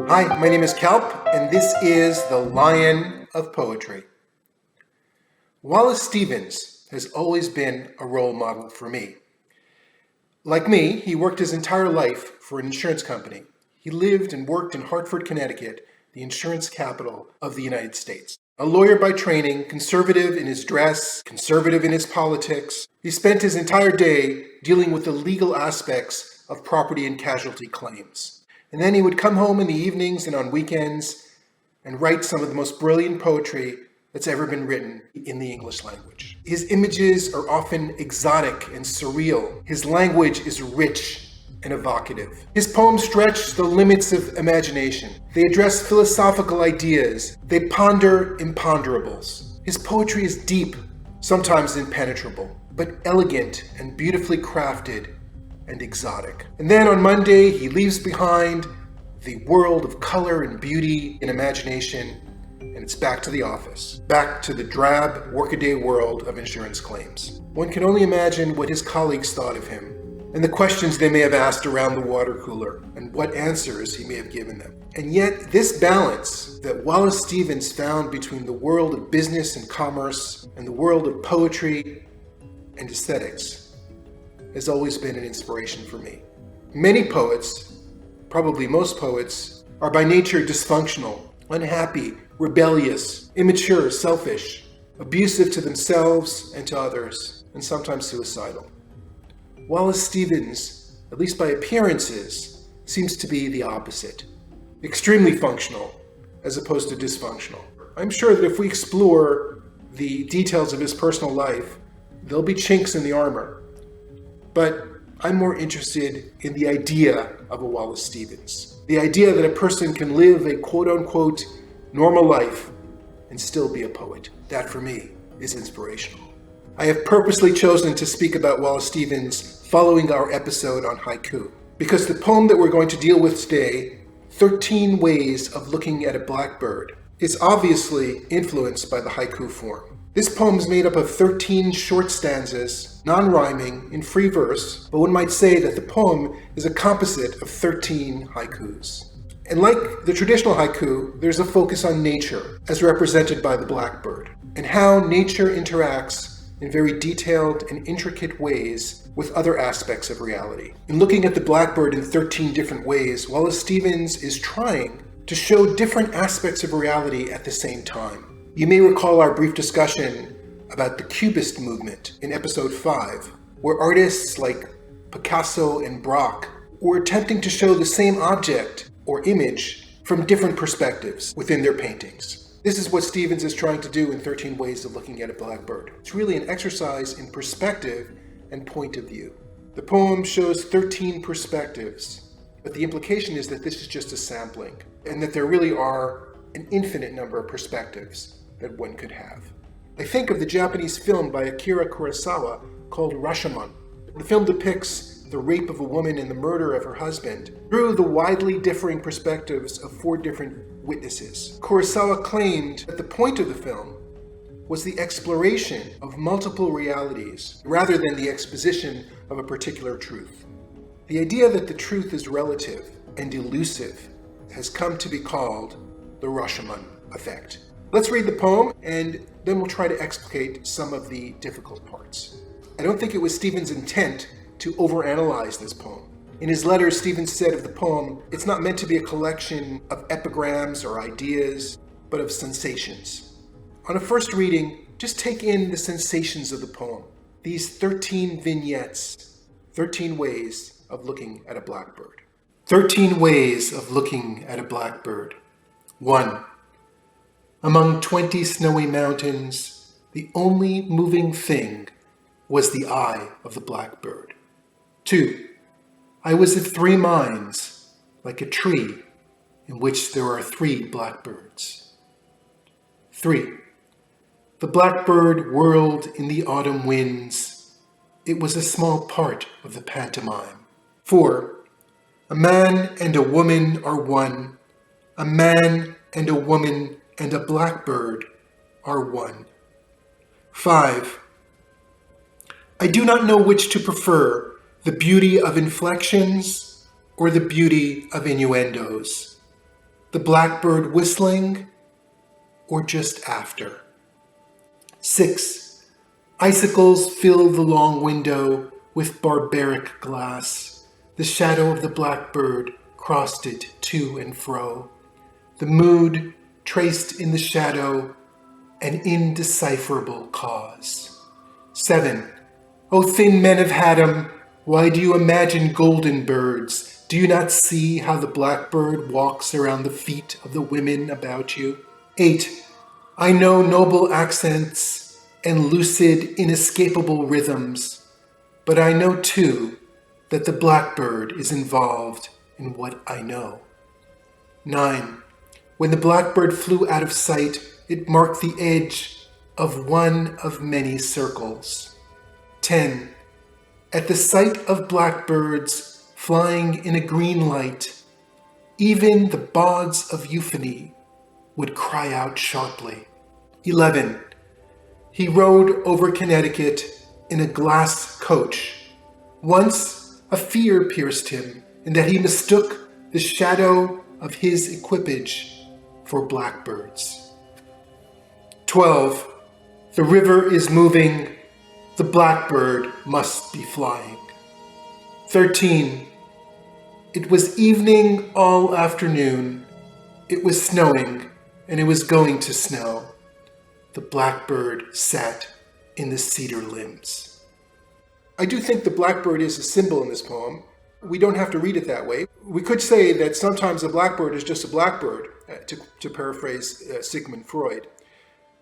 Hi, my name is Kelp, and this is The Lion of Poetry. Wallace Stevens has always been a role model for me. Like me, he worked his entire life for an insurance company. He lived and worked in Hartford, Connecticut, the insurance capital of the United States. A lawyer by training, conservative in his dress, conservative in his politics, he spent his entire day dealing with the legal aspects of property and casualty claims. And then he would come home in the evenings and on weekends and write some of the most brilliant poetry that's ever been written in the English language. His images are often exotic and surreal. His language is rich and evocative. His poems stretch the limits of imagination. They address philosophical ideas. They ponder imponderables. His poetry is deep, sometimes impenetrable, but elegant and beautifully crafted and exotic. And then on Monday, he leaves behind the world of color and beauty and imagination, and it's back to the office, back to the drab, workaday world of insurance claims. One can only imagine what his colleagues thought of him, and the questions they may have asked around the water cooler, and what answers he may have given them. And yet, this balance that Wallace Stevens found between the world of business and commerce and the world of poetry and aesthetics has always been an inspiration for me. Many poets, probably most poets, are by nature dysfunctional, unhappy, rebellious, immature, selfish, abusive to themselves and to others, and sometimes suicidal. Wallace Stevens, at least by appearances, seems to be the opposite. Extremely functional, as opposed to dysfunctional. I'm sure that if we explore the details of his personal life, there'll be chinks in the armor. But I'm more interested in the idea of a Wallace Stevens. The idea that a person can live a quote-unquote normal life and still be a poet. That, for me, is inspirational. I have purposely chosen to speak about Wallace Stevens following our episode on haiku, because the poem that we're going to deal with today, 13 Ways of Looking at a Blackbird, is obviously influenced by the haiku form. This poem is made up of 13 short stanzas, non-rhyming, in free verse, but one might say that the poem is a composite of 13 haikus. And like the traditional haiku, there's a focus on nature, as represented by the blackbird, and how nature interacts in very detailed and intricate ways with other aspects of reality. In looking at the blackbird in 13 different ways, Wallace Stevens is trying to show different aspects of reality at the same time. You may recall our brief discussion about the Cubist movement in episode 5, where artists like Picasso and Braque were attempting to show the same object or image from different perspectives within their paintings. This is what Stevens is trying to do in 13 Ways of Looking at a Blackbird. It's really an exercise in perspective and point of view. The poem shows 13 perspectives, but the implication is that this is just a sampling, and that there really are an infinite number of perspectives that one could have. I think of the Japanese film by Akira Kurosawa called Rashomon. The film depicts the rape of a woman and the murder of her husband through the widely differing perspectives of 4 different witnesses. Kurosawa claimed that the point of the film was the exploration of multiple realities rather than the exposition of a particular truth. The idea that the truth is relative and elusive has come to be called the Rashomon effect. Let's read the poem, and then we'll try to explicate some of the difficult parts. I don't think it was Stevens' intent to overanalyze this poem. In his letters, Stevens said of the poem, it's not meant to be a collection of epigrams or ideas, but of sensations. On a first reading, just take in the sensations of the poem. These 13 vignettes, 13 ways of looking at a blackbird. 13 ways of looking at a blackbird. 1. Among 20 snowy mountains, the only moving thing was the eye of the blackbird. 2. I was of 3 minds, like a tree in which there are 3 blackbirds. 3. The blackbird whirled in the autumn winds. It was a small part of the pantomime. 4. A man and a woman are one. A man and a woman and a blackbird are one. 5. I do not know which to prefer, the beauty of inflections or the beauty of innuendos. the blackbird whistling, or just after? 6. Icicles fill the long window with barbaric glass. The shadow of the blackbird crossed it to and fro. The mood traced in the shadow an indecipherable cause. 7. O thin men of Haddam, why do you imagine golden birds? Do you not see how the blackbird walks around the feet of the women about you? 8. I know noble accents and lucid, inescapable rhythms, but I know too that the blackbird is involved in what I know. 9. When the blackbird flew out of sight, it marked the edge of one of many circles. 10. At the sight of blackbirds flying in a green light, even the bawds of euphony would cry out sharply. 11. He rode over Connecticut in a glass coach. Once a fear pierced him, in that he mistook the shadow of his equipage for blackbirds. 12. The river is moving, the blackbird must be flying. 13. It was evening all afternoon. It was snowing, and it was going to snow. The blackbird sat in the cedar limbs. I do think the blackbird is a symbol in this poem. We don't have to read it that way. We could say that sometimes a blackbird is just a blackbird, to paraphrase Sigmund Freud.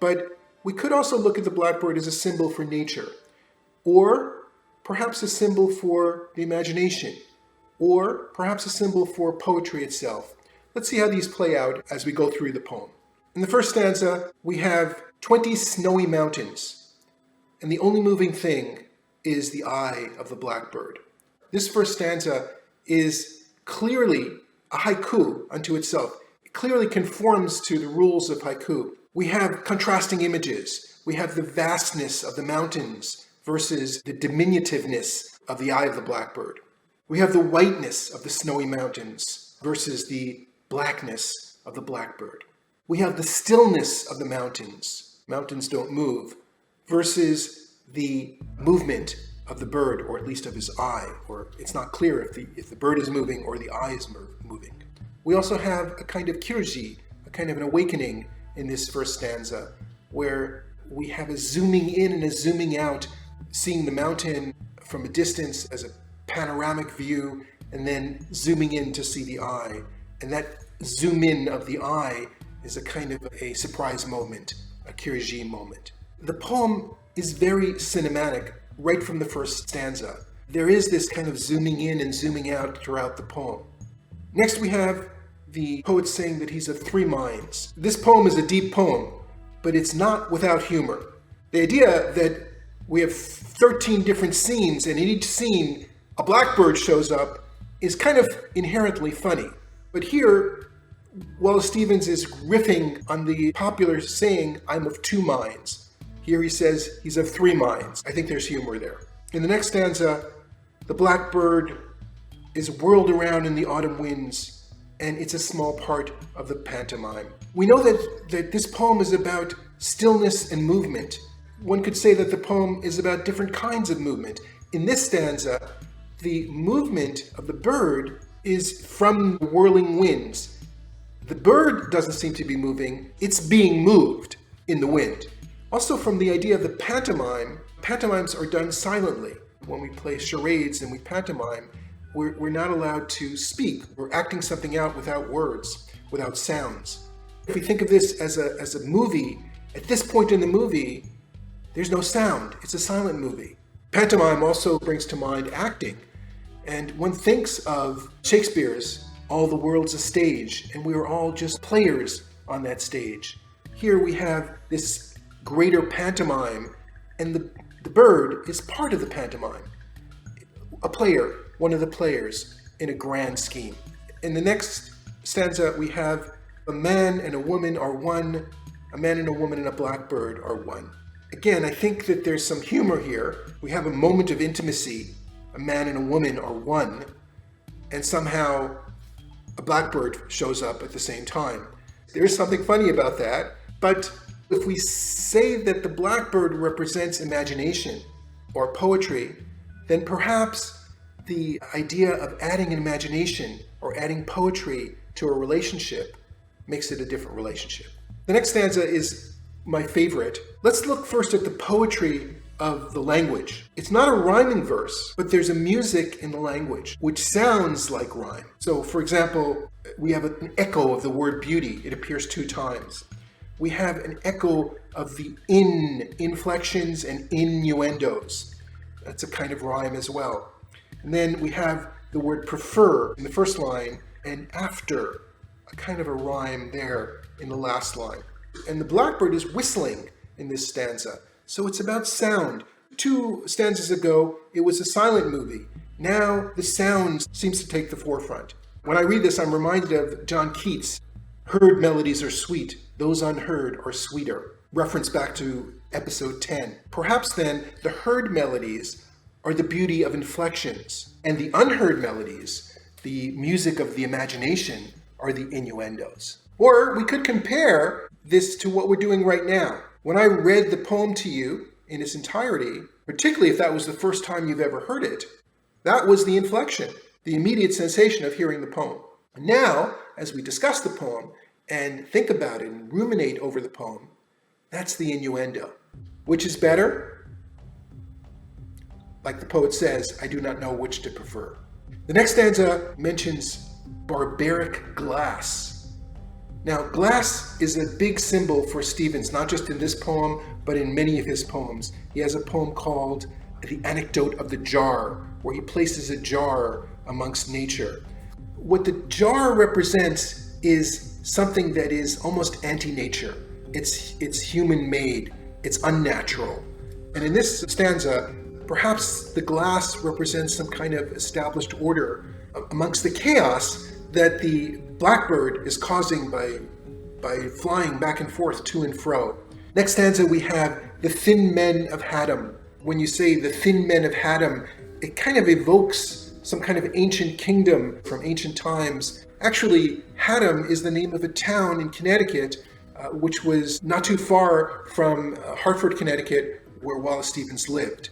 But we could also look at the blackbird as a symbol for nature, or perhaps a symbol for the imagination, or perhaps a symbol for poetry itself. Let's see how these play out as we go through the poem. In the first stanza, we have 20 snowy mountains, and the only moving thing is the eye of the blackbird. This first stanza is clearly a haiku unto itself. It clearly conforms to the rules of haiku. We have contrasting images. We have the vastness of the mountains versus the diminutiveness of the eye of the blackbird. We have the whiteness of the snowy mountains versus the blackness of the blackbird. We have the stillness of the mountains don't move, versus the movement of the bird, or at least of his eye, or it's not clear if the bird is moving or the eye is moving. We also have a kind of kirji, a kind of an awakening in this first stanza, where we have a zooming in and a zooming out, seeing the mountain from a distance as a panoramic view, and then zooming in to see the eye. And that zoom in of the eye is a kind of a surprise moment, a kirji moment. The poem is very cinematic right from the first stanza. There is this kind of zooming in and zooming out throughout the poem. Next we have the poet saying that he's of three minds. This poem is a deep poem, but it's not without humor. The idea that we have 13 different scenes, and in each scene a blackbird shows up is kind of inherently funny. But here, Wallace Stevens is riffing on the popular saying, I'm of two minds. Here he says he's of three minds. I think there's humor there. In the next stanza, the blackbird is whirled around in the autumn winds, and it's a small part of the pantomime. We know that this poem is about stillness and movement. One could say that the poem is about different kinds of movement. In this stanza, the movement of the bird is from the whirling winds. The bird doesn't seem to be moving, it's being moved in the wind. Also from the idea of the pantomime, pantomimes are done silently. When we play charades and we pantomime, we're not allowed to speak. We're acting something out without words, without sounds. If we think of this as a movie, at this point in the movie, there's no sound. It's a silent movie. Pantomime also brings to mind acting. And one thinks of Shakespeare's All the World's a Stage, and we are all just players on that stage. Here we have this greater pantomime, and the bird is part of the pantomime. A player, one of the players in a grand scheme. In the next stanza, we have a man and a woman are one, a man and a woman and a blackbird are one. Again, I think that there's some humor here. We have a moment of intimacy. A man and a woman are one, and somehow a blackbird shows up at the same time. There's something funny about that, but if we say that the blackbird represents imagination or poetry, then perhaps the idea of adding an imagination or adding poetry to a relationship makes it a different relationship. The next stanza is my favorite. Let's look first at the poetry of the language. It's not a rhyming verse, but there's a music in the language which sounds like rhyme. So, for example, we have an echo of the word beauty. It appears 2 times. We have an echo of the inflections and innuendos. That's a kind of rhyme as well. And then we have the word prefer in the first line, and after, a kind of a rhyme there in the last line. And the blackbird is whistling in this stanza. So it's about sound. 2 stanzas ago, it was a silent movie. Now the sound seems to take the forefront. When I read this, I'm reminded of John Keats. Heard melodies are sweet, those unheard are sweeter. Reference back to episode 10. Perhaps then the heard melodies are the beauty of inflections, and the unheard melodies, the music of the imagination, are the innuendos. Or we could compare this to what we're doing right now. When I read the poem to you in its entirety, particularly if that was the first time you've ever heard it, that was the inflection, the immediate sensation of hearing the poem. Now, as we discuss the poem and think about it and ruminate over the poem, that's the innuendo. Which is better? Like the poet says, I do not know which to prefer. The next stanza mentions barbaric glass. Now, glass is a big symbol for Stevens, not just in this poem, but in many of his poems. He has a poem called The Anecdote of the Jar, where he places a jar amongst nature. What the jar represents is something that is almost anti-nature. It's human-made, it's unnatural. And in this stanza, perhaps the glass represents some kind of established order amongst the chaos that the blackbird is causing by flying back and forth to and fro. Next stanza, we have the thin men of Haddam. When you say the thin men of Haddam, it kind of evokes some kind of ancient kingdom from ancient times. Actually, Haddam is the name of a town in Connecticut, which was not too far from Hartford, Connecticut, where Wallace Stevens lived.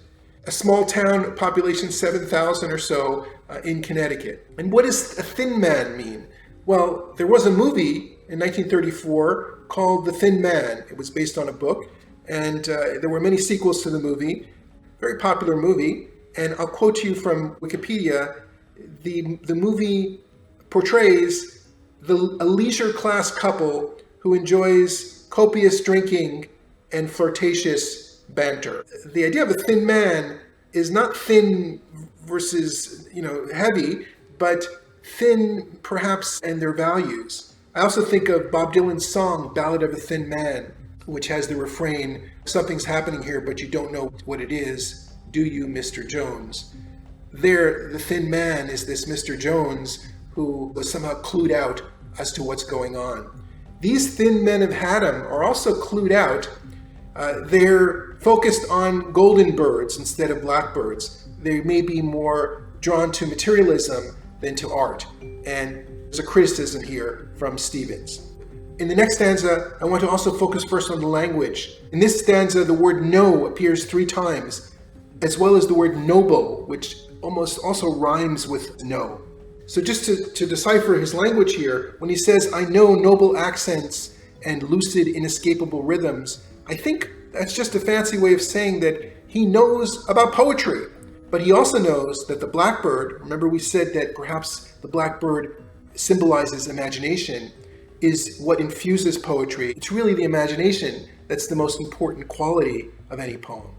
A small town, population 7,000 or so in Connecticut. And what does a thin man mean? Well, there was a movie in 1934 called The Thin Man. It was based on a book, and there were many sequels to the movie. Very popular movie. And I'll quote you from Wikipedia. The movie portrays a leisure class couple who enjoys copious drinking and flirtatious banter. The idea of a thin man is not thin versus, heavy, but thin perhaps in their values. I also think of Bob Dylan's song, Ballad of a Thin Man, which has the refrain, something's happening here, but you don't know what it is, do you, Mr. Jones? There, the thin man is this Mr. Jones who was somehow clued out as to what's going on. These thin men of Haddam are also clued out. They're focused on golden birds instead of blackbirds. They may be more drawn to materialism than to art. And there's a criticism here from Stevens. In the next stanza, I want to also focus first on the language. In this stanza, the word no appears 3 times, as well as the word noble, which almost also rhymes with no. So just to decipher his language here, when he says, I know noble accents and lucid, inescapable rhythms, I think that's just a fancy way of saying that he knows about poetry. But he also knows that the blackbird, remember we said that perhaps the blackbird symbolizes imagination, is what infuses poetry. It's really the imagination that's the most important quality of any poem.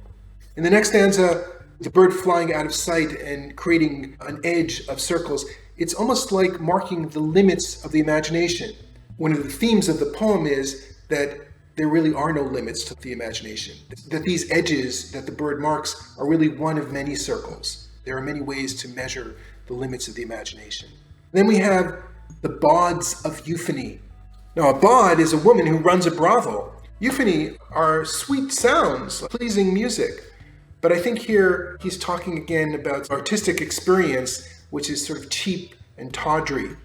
In the next stanza, the bird flying out of sight and creating an edge of circles, it's almost like marking the limits of the imagination. One of the themes of the poem is that there really are no limits to the imagination. That these edges that the bird marks are really one of many circles. There are many ways to measure the limits of the imagination. Then we have the bawds of euphony. Now, a bawd is a woman who runs a brothel. Euphony are sweet sounds, pleasing music. But I think here he's talking again about artistic experience, which is sort of cheap and tawdry.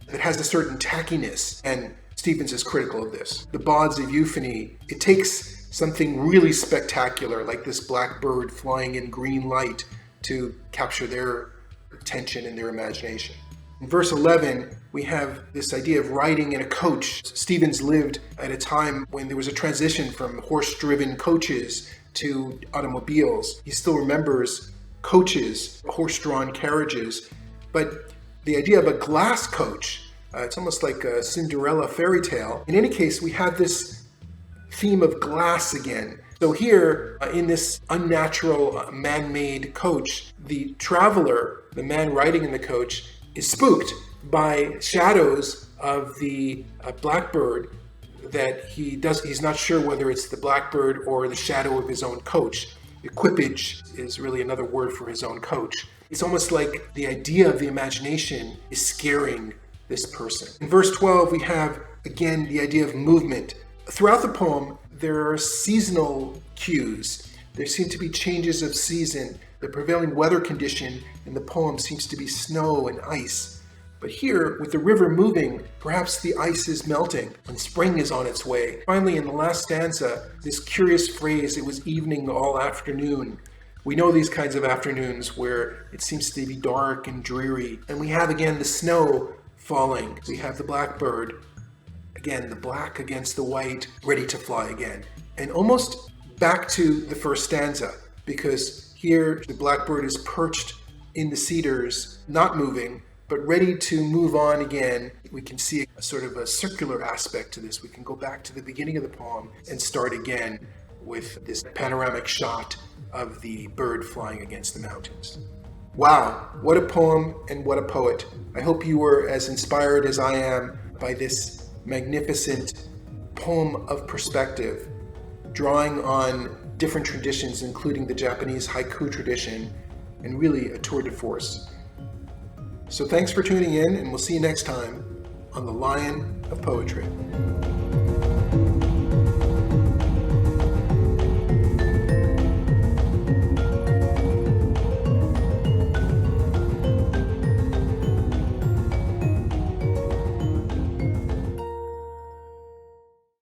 that has a certain tackiness, and Stevens is critical of this. The Bauds of Euphony, it takes something really spectacular, like this blackbird flying in green light, to capture their attention and their imagination. In verse 11, we have this idea of riding in a coach. Stevens lived at a time when there was a transition from horse-driven coaches to automobiles. He still remembers coaches, horse-drawn carriages, but the idea of a glass coach, it's almost like a Cinderella fairy tale. In any case, we have this theme of glass again. So here, in this unnatural, man-made coach, the traveler, the man riding in the coach, is spooked by shadows of the Blackbird that he's not sure whether it's the Blackbird or the shadow of his own coach. Equipage is really another word for his own coach. It's almost like the idea of the imagination is scaring this person. In verse 12, we have, again, the idea of movement. Throughout the poem, there are seasonal cues. There seem to be changes of season. The prevailing weather condition in the poem seems to be snow and ice. But here, with the river moving, perhaps the ice is melting and spring is on its way. Finally, in the last stanza, this curious phrase, "It was evening all afternoon." We know these kinds of afternoons where it seems to be dark and dreary. And we have again the snow falling. We have the blackbird, again, the black against the white, ready to fly again. And almost back to the first stanza, because here the blackbird is perched in the cedars, not moving, but ready to move on again. We can see a sort of a circular aspect to this. We can go back to the beginning of the poem and start again with this panoramic shot of the bird flying against the mountains. Wow, what a poem and what a poet. I hope you were as inspired as I am by this magnificent poem of perspective, drawing on different traditions, including the Japanese haiku tradition, and really a tour de force. So thanks for tuning in, and we'll see you next time on The Lion of Poetry.